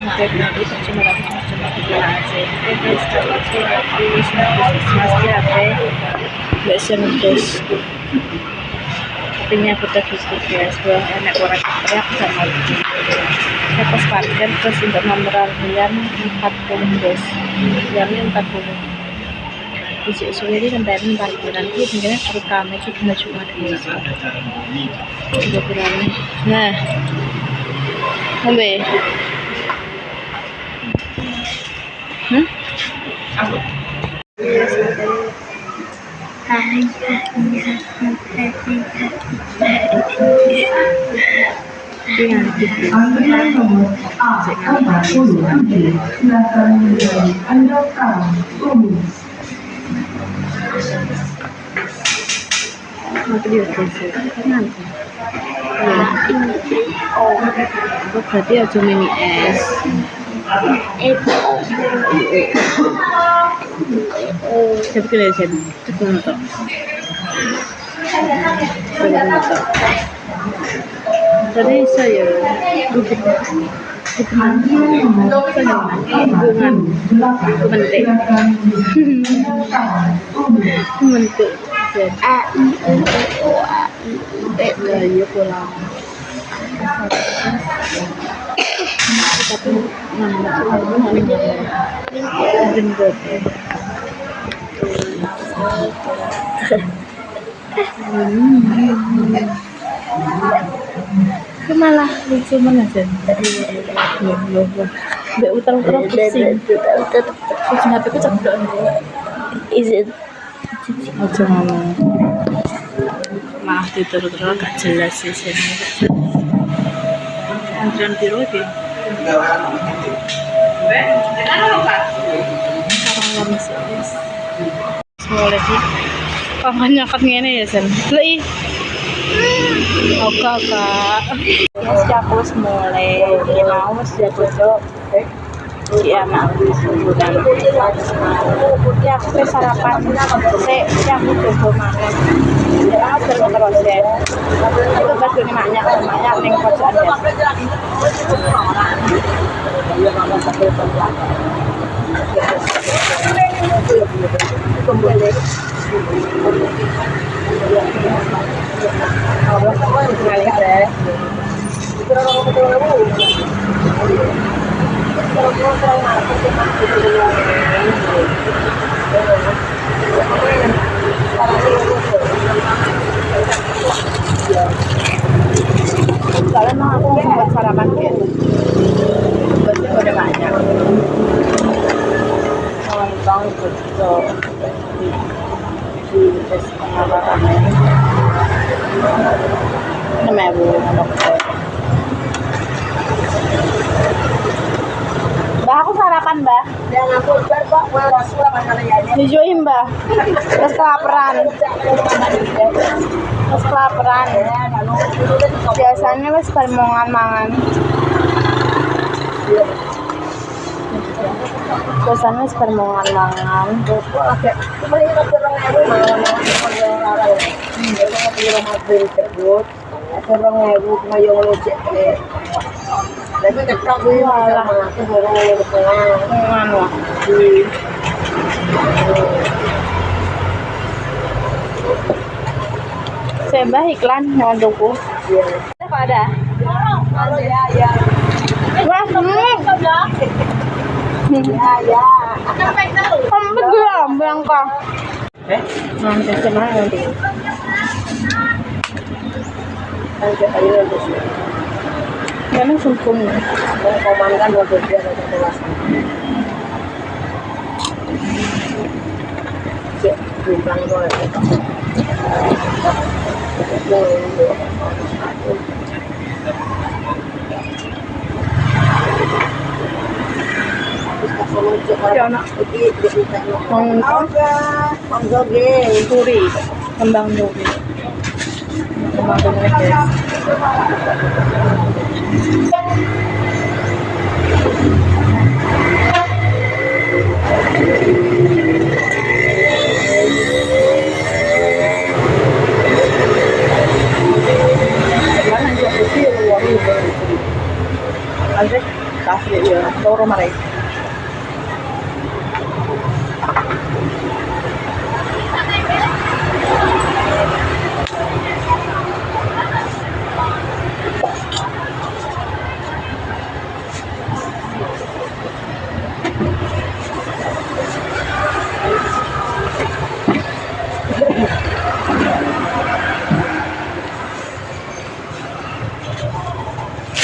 Oke, berarti percuma lagi cuma bilang aja. Oke guys, kalau aku mas ya, biasa terus. Tapi aku terus guys, bahwa enak orang teriak sama aku. Saya pas parkir terus untuk nomor antrian 40 guys, jamnya 40. Bisa sore sampai parkiran itu tinggalnya terutama itu cuma guys. Udah berani. Nah, ngombe. Berarti aja mini es. Siapa kira siapa? Cukup nonton. Tadi saya duduk hubungan mentik ya pulang tapi malah lucu mana sih? Be utang-utang pusing. Pusing hati ku cepet. Is it? Aja ngomong. Malah terus gak jelas sih sini. Antrian biru iki. Sekarang masih mulai sih. Kakaknya kat ngene ya sen. Lei. Oke. Ya aku mulai mau mesti cocok. Iya mak sudah. Ya aku sarapan. Saya aku coba makan. Ya terus ya. Itu pas ini maknya ning pojokan ya. Kembali. Soalnya emang aku buat sarapan gitu. Pasti udah banyak. Bang betul. Di tes pengawasan ini. Namanya Bu Dokter. Mbak aku sarapan Mbak. Yang aku bar Pak, suara makanannya. Dijuin Mbak. Terus kelaparan. Biasanya wis bar mangan. Biasanya wis bar mangan. Tapi tetap gue malah aku borong yang berpengaruh saya baik iklan yang dukung apa ada ya wah ya kamu belum berangkat nanti kemana nanti memang sungkum komandan waktu dia ada kelas cek bimbang boleh turi kembang turi kasih ya loro mare.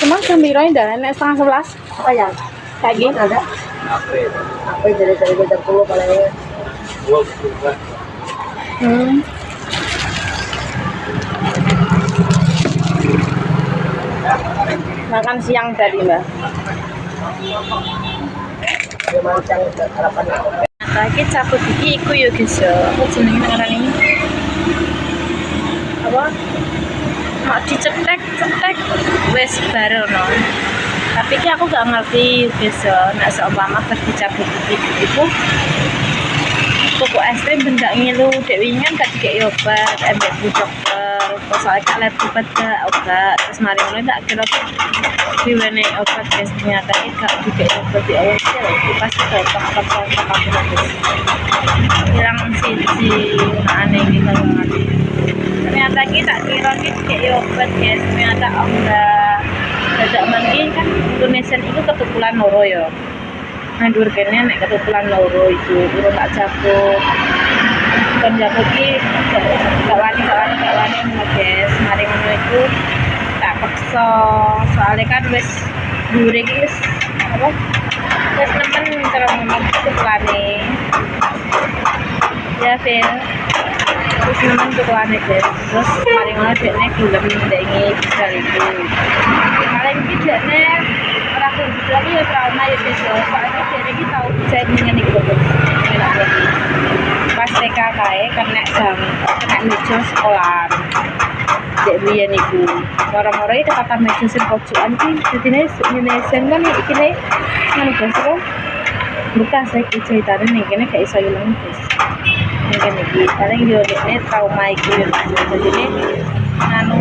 Emang jam piro ndak? Nek setengah 11. Apa ya? Saiki Ada? Apa dari jam 10 paling. Makan siang tadi, Mbak. Ya mancang sarapan. Saiki cabut iki iku yo guys yo. Apa jenenge ngarani? Apa? Mau dicetek wis barono. Tapi ki aku gak ngerti guys yo. Nek seumpama pergi cabut iki iku tuku es krim benda ngilu dek wingan gak dikek obat ambek bu dokter terus soalnya kalian obat gak obat terus mari ngono tak kira diwene obat guys ternyata gak dikek obat di awal sih itu pasti cocok aku hilang si aneh gitu ngerti ternyata kita kira dikek obat guys ternyata enggak dadak mangki kan Indonesia itu ketukulan loro ya nandur kene nek ketukulan loro itu urung tak cabut kan cabut iki gak wani guys mari ngono iku tak paksa soalnya kan wis dhuwure iki wis apa wis nemen terus ngomong ketukulane ya Phil terus nemen ketukulane guys terus mari ngono dekne gelem ndengi bisa itu paling iki dekne aku lagi ya trauma ya guys soalnya jadi kita tahu jadi dengan itu enak lagi pas TK kae kena jam kena meja sekolah dek biyen iku moro-moro iki kata meja sing pojokan iki dadine Indonesia kan iki ne ngono guys kok bukan saya ceritane ning kene gak iso ilang guys ning iki paling yo nek trauma iki jadi anu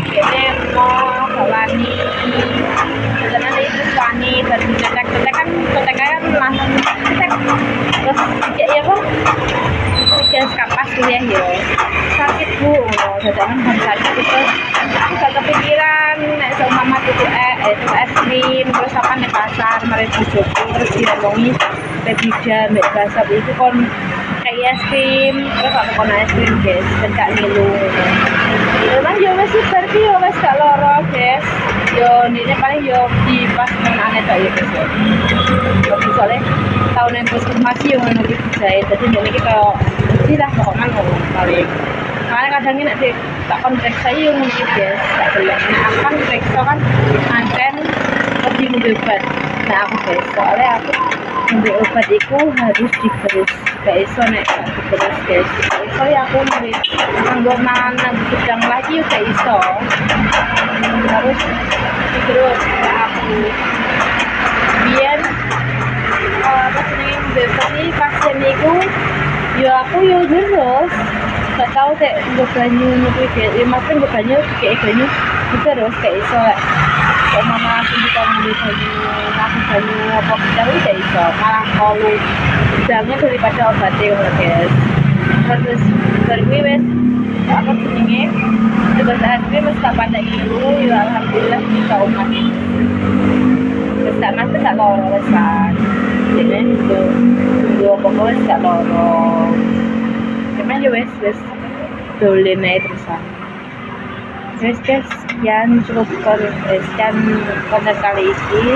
kene mau bawani karena itu wani dan cetek kan langsung cetek terus ya kok gas kapas kuliah ya sakit bu dadangan ban sakit terus aku gak kepikiran nek seumpama tuku es krim terus apa di pasar mari bojoku terus diomongi bebida mek basah itu kon kayak es krim terus aku kon es krim guys dan gak ngilu memang yo wis berarti yo wis gak loro guys yo ini paling yo di pas menane tok ya guys yo soalnya tahun yang puskesmas yo ngono iki jae dadi ngene iki kaya lah pokoknya ngomong paling karena kadang ini nanti tak konperiksa yo ngono iki guys tak gelem nek akan periksa kan anten lebih ngambil obat nah aku guys soalnya aku ngambil obat itu harus digerus gak iso nek gak digerus guys gak iso ya aku ngambil nganggo mana gedang lagi yo gak iso harus digerus aku biar apa jenenge bebas pasien iku yo aku yo terus gak tau dek nggo banyu ngono iki ya maksud nggo banyu kayak banyu terus gak iso kok mama aku ditambahi banyu ngasih banyu apa kita gak iso malah kolu udangnya daripada obatnya ngono guys terus berkuwi wis apa jenenge tugas asli wis tak pandai iku yo alhamdulillah bisa umat wis gak masuk gak loro wis kan jadi itu apa wis gak loro cuman yo wis dolen ae terusan guys sekian cukup sekian konten kali ini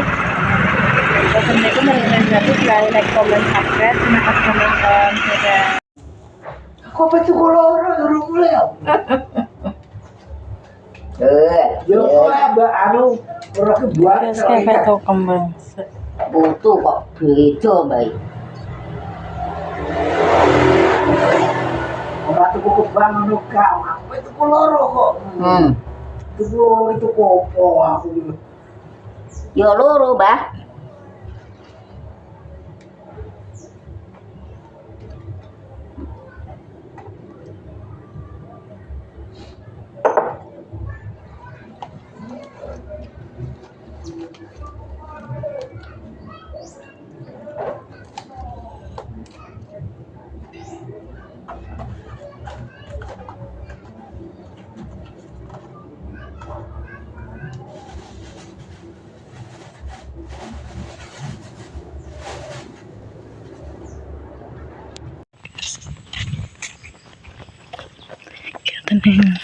wassalamualaikum warahmatullahi wabarakatuh like comment subscribe terima kasih teman-teman dadah Kok betul kolor urung mulai ya? Yo mbak anu ora kebuan kayak tau kembang butuh kok beda baik. Ora tuku kembang ngono gak, aku tuku loro kok. Tuku loro itu kopo aku. Yo loro, Mbah. Tenang.